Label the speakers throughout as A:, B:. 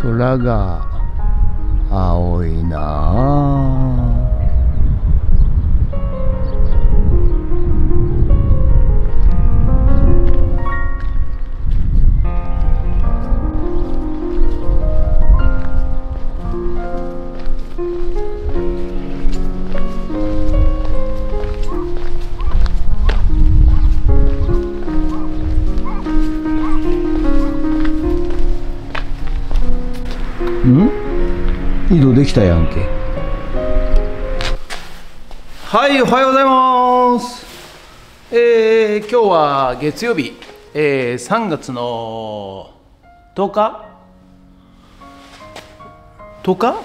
A: 空が青いなあ。移動できたやんけ。はい、おはようございます。今日は月曜日、3月の10日10日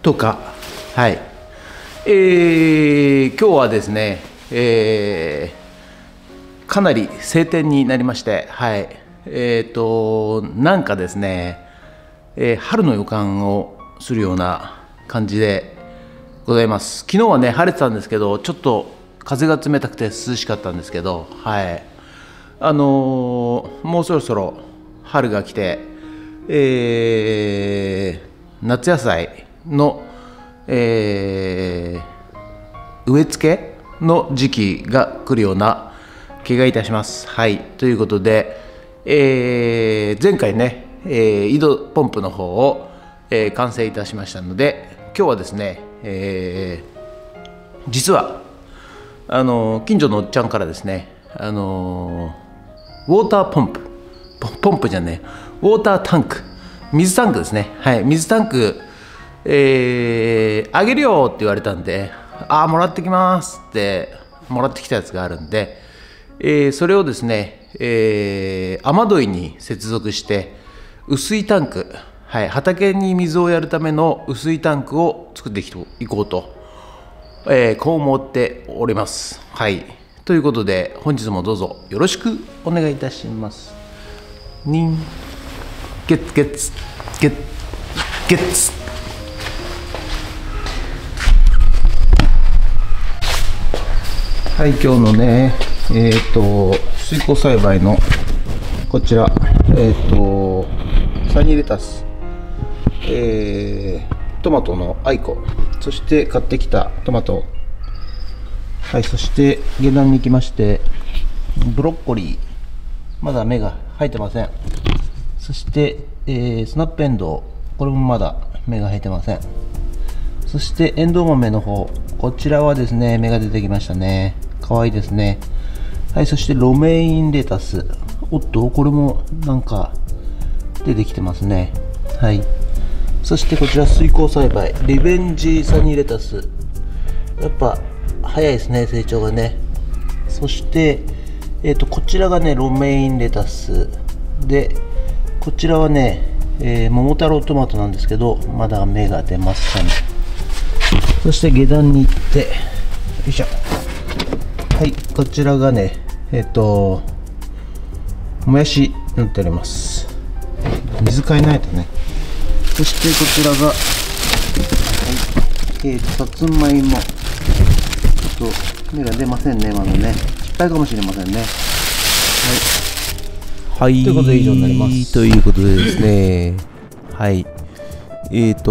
A: 10日はい。今日はですね、かなり晴天になりまして、はい。なんかですね、春の予感をするような感じでございます。昨日はね晴れてたんですけど、ちょっと風が冷たくて涼しかったんですけど、はい。もうそろそろ春が来て、夏野菜の、植え付けの時期が来るような気がいたします。はい。ということで、前回ね、井戸ポンプの方を、完成いたしましたので、今日はですね、実は近所のおっちゃんからですね、ウォーターポンプじゃねえ、ウォータータンク、水タンクですね、はい、水タンク、あげるよって言われたんで、もらってきますってもらってきたやつがあるんで、それをですね、雨どいに接続して薄いタンク、はい、畑に水をやるための薄いタンクを作っていこうと、こう思っております。はい。ということで本日もどうぞよろしくお願いいたします。にんゲッゲッツゲッゲッツ。はい、今日のね水耕栽培のこちら、サニーレタス、トマトのアイコ、そして買ってきたトマト、はい、そして下段に行きましてブロッコリー、まだ芽が生えてません。そして、スナップエンドウ、これもまだ芽が生えてません。そしてエンドウ豆の方、こちらはですね芽が出てきましたね。かわいいですね。はい、そしてロメインレタス、おっとこれもなんか出てきてますね。はい。そしてこちら水耕栽培リベンジサニーレタス、やっぱ早いですね、成長がね。そしてこちらがねロメインレタスで、こちらはね、桃太郎トマトなんですけど、まだ芽が出ません。そして下段に行って、よいしょ。はい、こちらがねもやしになっております。水変えないとね。そしてこちらが、はい、さつまいも、ちょっと芽が出ませんね、まだね。失敗かもしれませんね。はい、ということで以上になります。ということでですね、はい、今日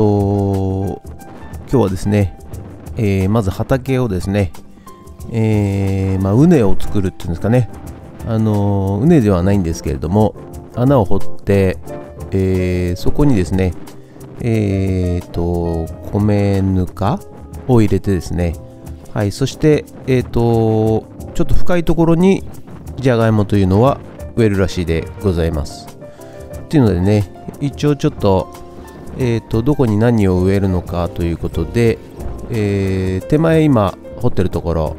A: はですね、まず畑をですね、畝を作るっていうんですかね、畝ではないんですけれども、穴を掘って、そこにですね、米ぬかを入れてですね、はい、そして、ちょっと深いところにじゃがいもというのは植えるらしいでございます。っていうのでね、一応ちょっと、どこに何を植えるのかということで、手前今掘ってるところ、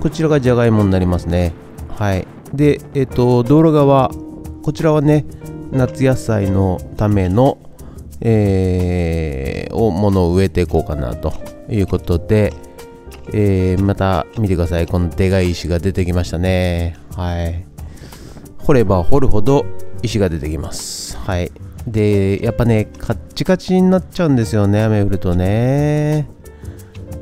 A: こちらがじゃがいもになりますね。はい。で、道路側、こちらはね、夏野菜のための、ものを植えていこうかなということで、また見てください。このでかい石が出てきましたね。はい。掘れば掘るほど石が出てきます。はい。で、やっぱね、カッチカチになっちゃうんですよね、雨降るとね。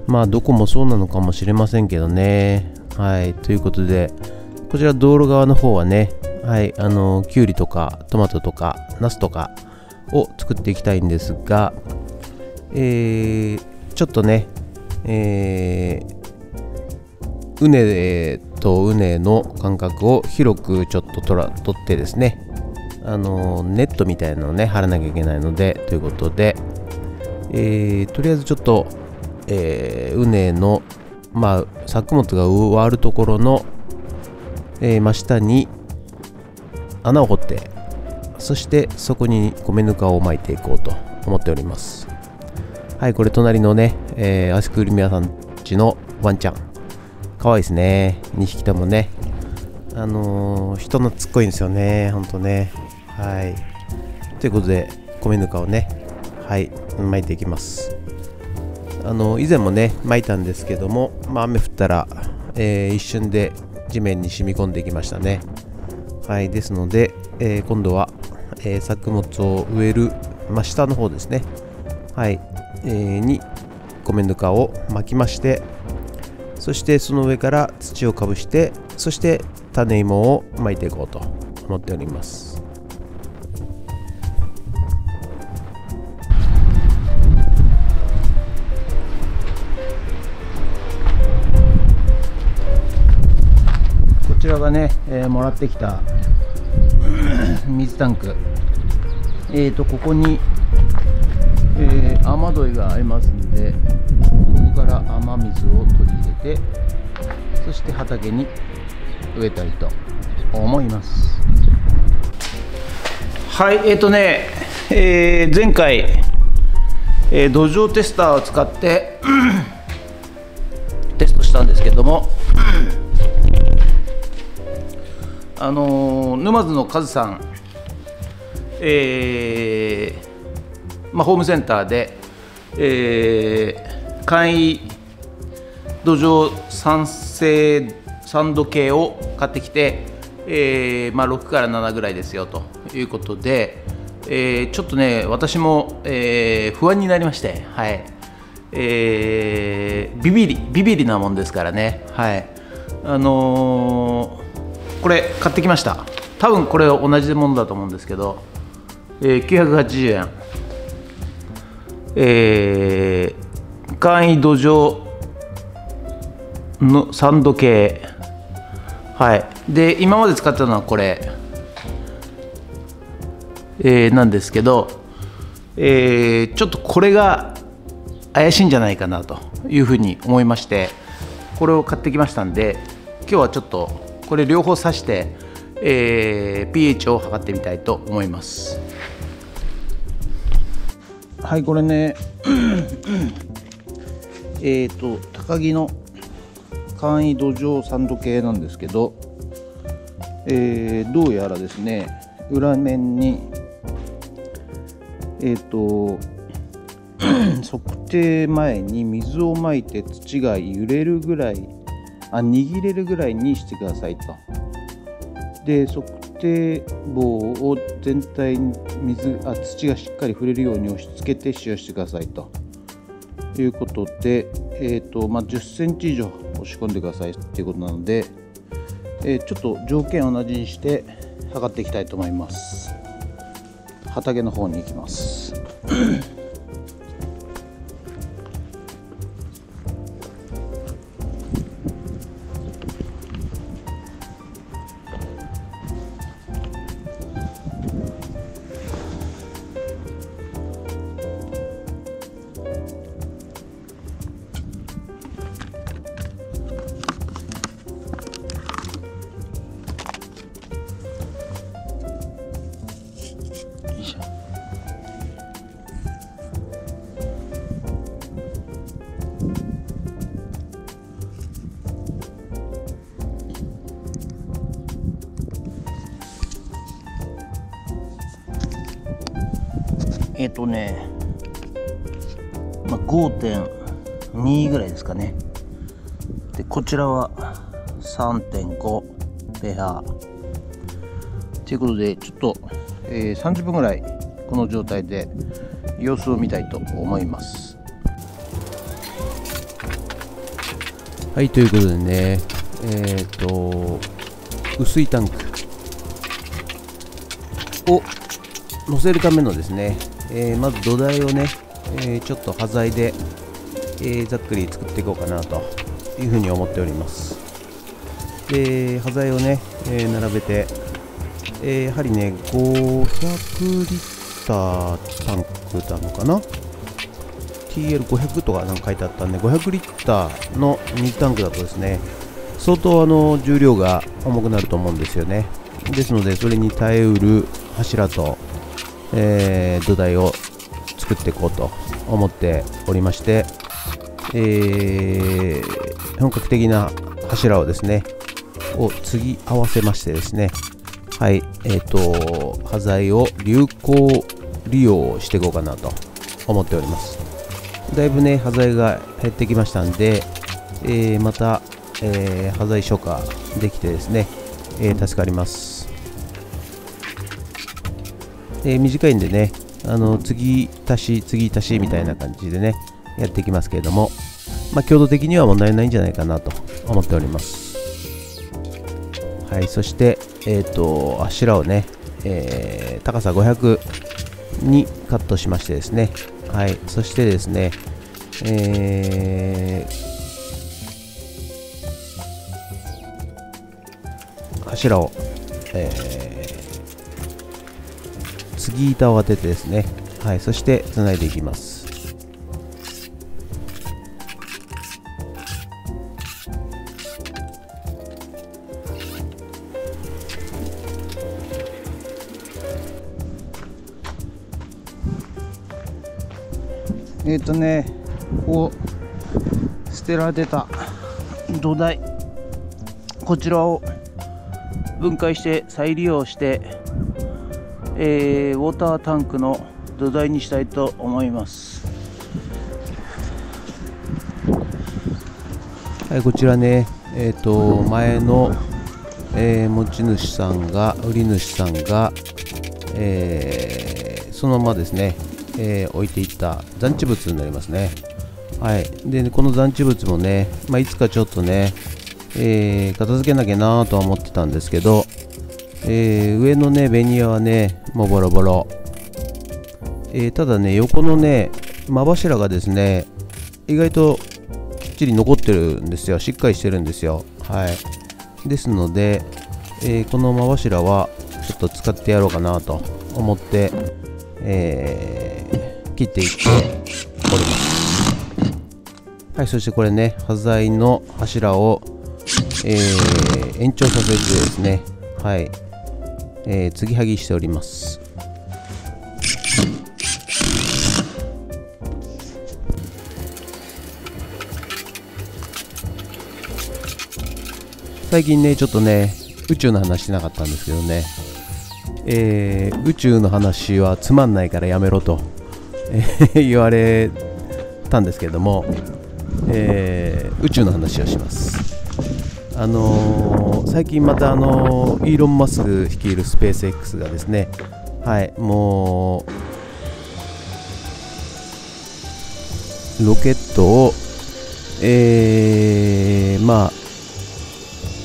A: まあどこもそうなのかもしれませんけどね。はい。ということで、こちら道路側の方はね、はい、きゅうりとかトマトとかナスとかを作っていきたいんですが、ちょっとね、畝と畝の間隔を広くちょっと取ってですね、ネットみたいなのをね張らなきゃいけないのでということで、とりあえずちょっと、畝の作物が植わるところの、真下に穴を掘って、そしてそこに米ぬかを巻いていこうと思っております。はい、これ隣のね、アイスクリーム屋さんちのワンちゃん、かわいいですね。2匹ともね、人懐っこいんですよね、ほんとね。はい、ということで米ぬかをね、はい、巻いていきます。以前もね巻いたんですけども、雨降ったら、一瞬で地面に染み込んできましたね。はい、ですので、今度は、作物を植える真下の方ですね、はい、に米ぬかを巻きまして、そしてその上から土をかぶして、そして種芋を巻いていこうと思っております。こちらがね、もらってきた水タンク、ここに、雨どいがありますんで、ここから雨水を取り入れて、そして畑に植えたいと思います。はい、前回、土壌テスターを使ってテストしたんですけども、沼津のカズさん、ホームセンターで、簡易土壌酸度計を買ってきて、6から7ぐらいですよということで、ちょっとね私も、不安になりまして、はい、ビビリなもんですからね、はい、これ買ってきました。多分これ同じものだと思うんですけど、980円、簡易土壌の酸度計、はい、で今まで使ったのはこれ、なんですけど、ちょっとこれが怪しいんじゃないかなというふうに思いまして、これを買ってきましたんで、今日はちょっとこれ両方挿して、pH を測ってみたいと思います。はい、これね高木の簡易土壌酸度計なんですけど、どうやらですね、裏面に測定前に水をまいて土が揺れるぐらい、握れるぐらいにしてくださいと。で、測定棒を全体に土がしっかり触れるように押し付けて使用してくださいということで、10センチ以上押し込んでくださいということなので、ちょっと条件を同じにして測っていきたいと思います。畑の方に行きます5.2 ぐらいですかね。でこちらは 3.5 pH ということで、ちょっと、30分ぐらいこの状態で様子を見たいと思います。はい、ということでね、薄いタンクを乗せるためのですね、まず土台をね、ちょっと端材で、ざっくり作っていこうかなというふうに思っております。で端材をね、並べて、やはりね500リッタータンクなのかな、 TL500 とかなんか書いてあったんで、500リッターの2タンクだとですね、相当重量が重くなると思うんですよね。ですのでそれに耐えうる柱と、土台を作っていこうと思っておりまして、本格的な柱をですね継ぎ合わせましてですね、はい、端材を有効利用していこうかなと思っております。だいぶね端材が減ってきましたんで、また、端材消化できてですね、助かります。短いんでね、継ぎ足しみたいな感じでねやっていきますけれども、強度的には問題ないんじゃないかなと思っております。はい、そして柱をね、高さ500にカットしましてですね、はい、そしてですね、柱を、継ぎ板を当ててですね、はい、そしてつないでいきます。こう捨てられてた土台、こちらを分解して再利用して、ウォータータンクの土台にしたいと思います。はい、こちらね、前の、持ち主さんが、売り主さんが、そのままですね、置いていった残地物になりますね。はい、でこの残地物もね、いつかちょっとね、片付けなきゃなとは思ってたんですけど、上のねベニヤはねもうボロボロ、ただね横のね真柱がですね意外ときっちり残ってるんですよ。しっかりしてるんですよ。はい、ですので、この真柱はちょっと使ってやろうかなと思って、切っていっております。はい、そしてこれね端材の柱を、延長させてですね、はい、継ぎはぎしております。最近ねちょっとね宇宙の話してなかったんですけどね、宇宙の話はつまんないからやめろと、言われたんですけども、宇宙の話をします。最近またイーロン・マスク率いるスペース X がですね、はい、もうロケットを、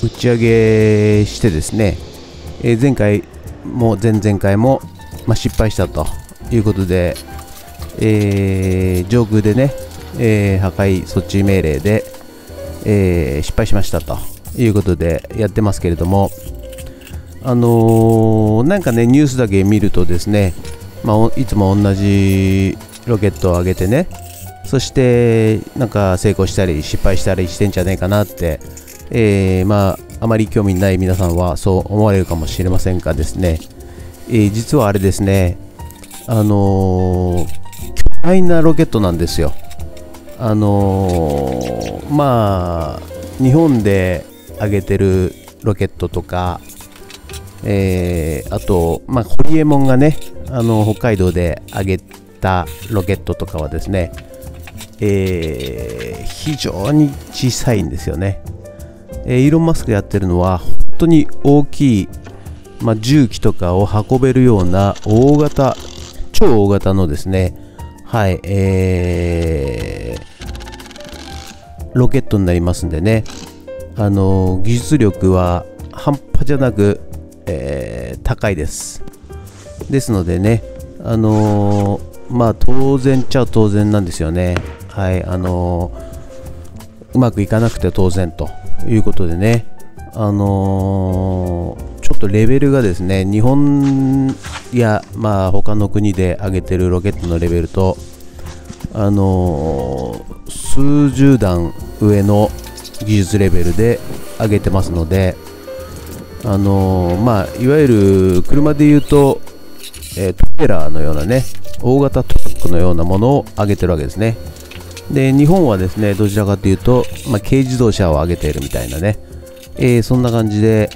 A: 打ち上げしてですね、前回も前々回も、失敗したということで、上空でね、破壊措置命令で、失敗しましたということでやってますけれども、なんかねニュースだけ見るとですね、いつも同じロケットを上げてね、そしてなんか成功したり失敗したりしてんじゃないかなって、あまり興味ない皆さんはそう思われるかもしれませんがですね、実はあれですね、巨大なロケットなんですよ。日本で上げてるロケットとか、あと、ホリエモンがね、北海道で上げたロケットとかはですね、非常に小さいんですよね。イーロン・マスクやってるのは本当に大きい、重機とかを運べるような大型、超大型のですね、はい、ロケットになりますんでね、技術力は半端じゃなく、高いです。ですのでね、まあ当然っちゃ当然なんですよね。はい、うまくいかなくて当然ということでね、ちょっとレベルがですね、日本やまあ他の国で上げてるロケットのレベルと数十段上の技術レベルで上げてますので、まあいわゆる車でいうと、トレーラーのようなね、大型トラックのようなものを上げてるわけですね。で日本はですね、どちらかというと、まあ、軽自動車を上げているみたいなね、そんな感じで、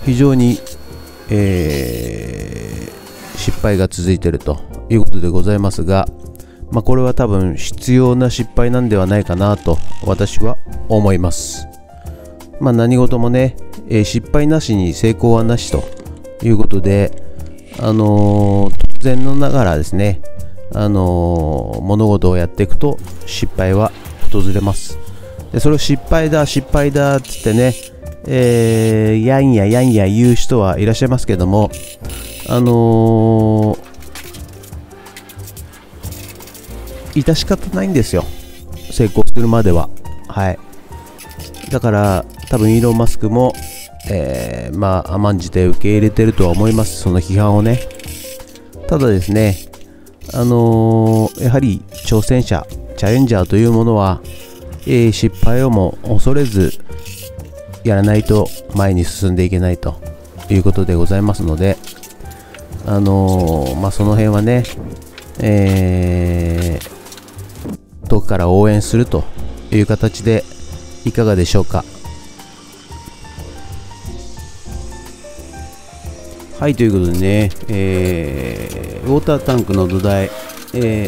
A: 非常に、失敗が続いているということでございますが、まあ、これは多分必要な失敗なんではないかなと私は思います。まあ、何事もね、失敗なしに成功はなしということで、当然のながらですね、物事をやっていくと失敗は訪れます。でそれを失敗だ失敗だっつってね、やんや言う人はいらっしゃいますけども、致し方ないんですよ、成功するまでは。はい、だから多分イーロン・マスクも、まあ甘んじて受け入れてるとは思います、その批判をね。ただですね、やはり挑戦者チャレンジャーというものは、失敗をも恐れずやらないと前に進んでいけないということでございますので、まあ、その辺はね、遠くから応援するという形でいかがでしょうか。はい、ということでね、ウォータータンクの土台、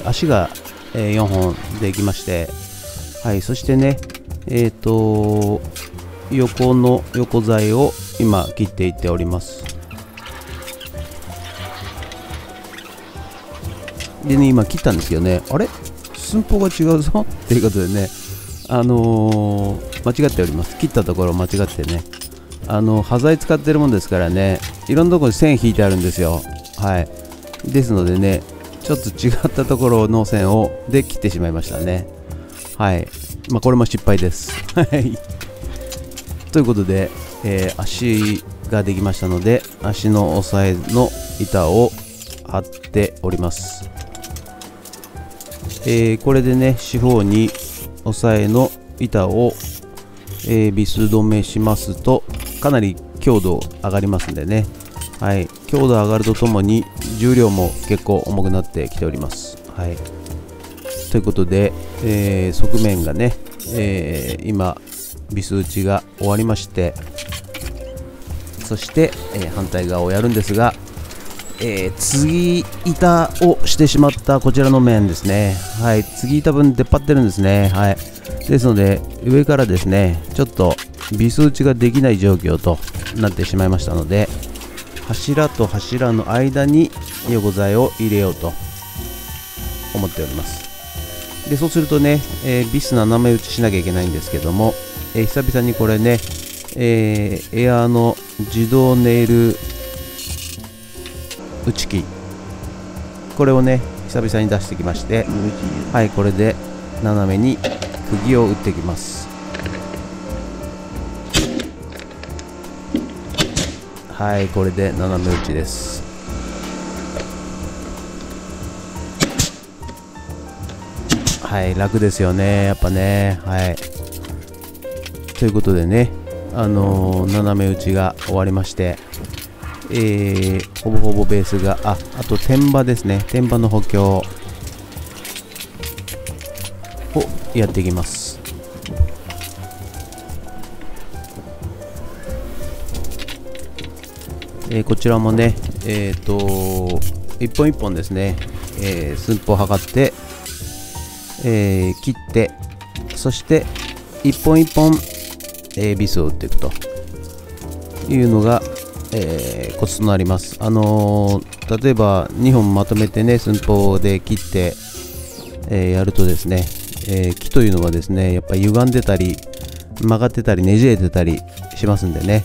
A: 足が、4本できまして、はい、そしてね、横の横材を今切っていっております。でね、今切ったんですけどね、あれ寸法が違うぞっていうことでね、間違っております。切ったところ間違ってね、端材使ってるもんですからね、いろんなところに線引いてあるんですよ。はい、ですのでね、ちょっと違ったところの線をで切ってしまいましたね。はい、まあ、これも失敗です。はいということで、足ができましたので、足の押さえの板を貼っております。これでね、四方に押さえの板を、ビス止めしますとかなり強度上がりますんでね、はい、強度上がるとともに重量も結構重くなってきております。はい、ということで、側面がね、今ビス打ちが終わりまして、そして、反対側をやるんですが、継ぎ板をしてしまったこちらの面ですね。はい、継ぎ板分出っ張ってるんですね。はい、ですので上からですね、ちょっとビス打ちができない状況となってしまいましたので、柱と柱の間に横材を入れようと思っております。でそうするとね、ビス斜め打ちしなきゃいけないんですけども、久々にこれね、エアーの自動ネイル打ち機、これをね久々に出してきまして、はい、これで斜めに釘を打っていきます。はい、これで斜め打ちです。はい、楽ですよね、やっぱね。はい、ということでね、斜め打ちが終わりまして、ほぼほぼベースが、あと天場ですね、天場の補強をやっていきます。こちらもね、一本一本ですね、寸法を測って、切って、そして一本一本、ビスを打っていくというのが、コツとなります。例えば2本まとめてね、寸法で切って、やるとですね、木というのはですね、やっぱり歪んでたり曲がってたりねじれてたりしますんでね、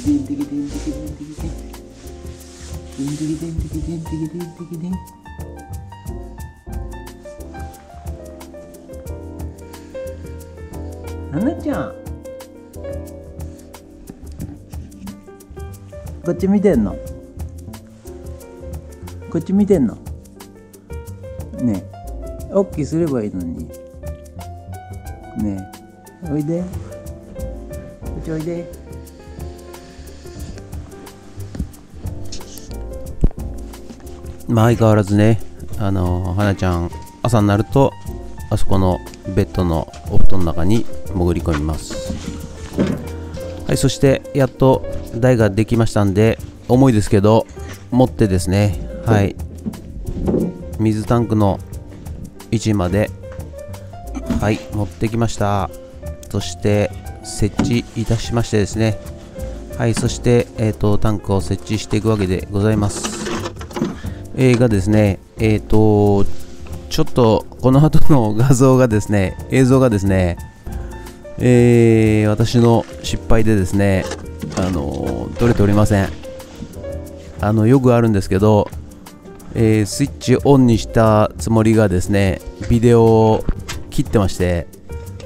A: なちゃん、こっち見てんの？こっち見てんの？ねえ、オッケーすればいいのに。ねえ、おいで。こっちおいで。まあ相変わらずね、花ちゃん朝になるとあそこのベッドのお布団の中に潜り込みます。はい、そしてやっと台ができましたんで、重いですけど持ってですね、はい、水タンクの位置まで、はい、持ってきました。そして設置いたしましてですね、はい、そしてタンクを設置していくわけでございます。がですね、ちょっとこの後の画像がですね、映像がですね、私の失敗でですね、撮れておりません。よくあるんですけど、スイッチオンにしたつもりがですね、ビデオを切ってまして、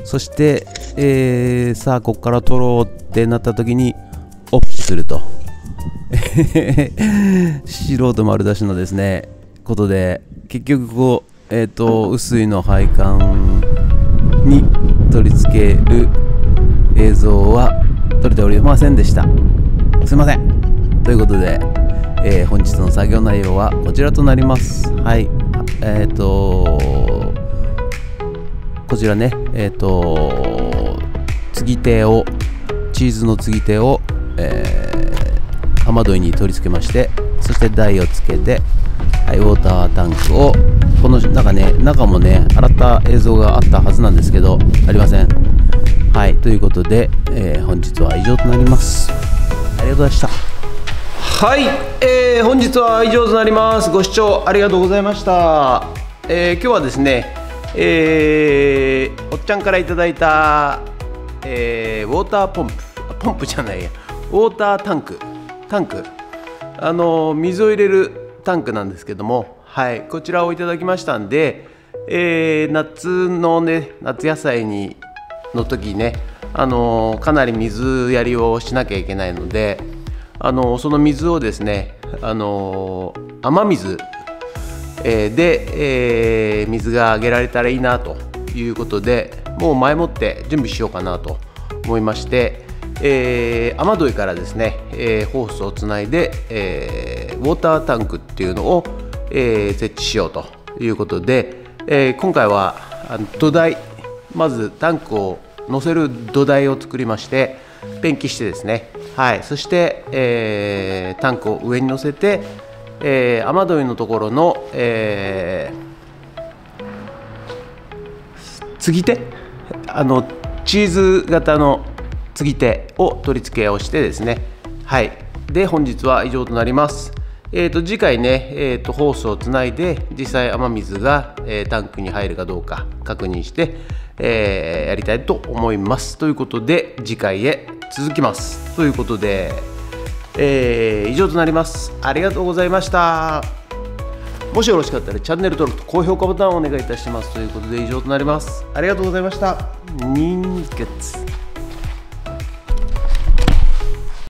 A: そして、さあここから撮ろうってなった時にオフすると素人丸出しのですねことで、結局こう薄いの配管に取り付ける映像は撮れておりませんでした。すいません。ということで、本日の作業内容はこちらとなります。はい、こちらね、継ぎ手を、チーズの継ぎ手を、雨どいに取り付けまして、そして台をつけて、はい、ウォータータンクを、この中もね、洗った映像があったはずなんですけど、ありません。はい、ということで、本日は以上となります。ありがとうございました。はい、本日は以上となります。ご視聴ありがとうございました。今日はですね、おっちゃんからいただいた、ウォーターポンプじゃないや、ウォータータンク、水を入れるタンクなんですけども、はい、こちらをいただきましたんで、夏のね、夏野菜の時ね、かなり水やりをしなきゃいけないので、その水をですね、雨水、で、水があげられたらいいなということで、もう前もって準備しようかなと思いまして、雨どいからですね、ホースをつないで、ウォータータンクっていうのを、設置しようということで、今回は土台、まずタンクを乗せる土台を作りまして、ペンキしてですね、はい、そして、タンクを上に乗せて、雨どいのところの、継ぎ手、チーズ型の継ぎ手を取り付けをしてですね、はい、で本日は以上となります。次回ね、ホースをつないで実際雨水が、タンクに入るかどうか確認して、やりたいと思います。ということで次回へ続きます。ということで、以上となります。ありがとうございました。もしよろしかったらチャンネル登録と高評価ボタンをお願いいたします。ということで以上となります。ありがとうございました。人月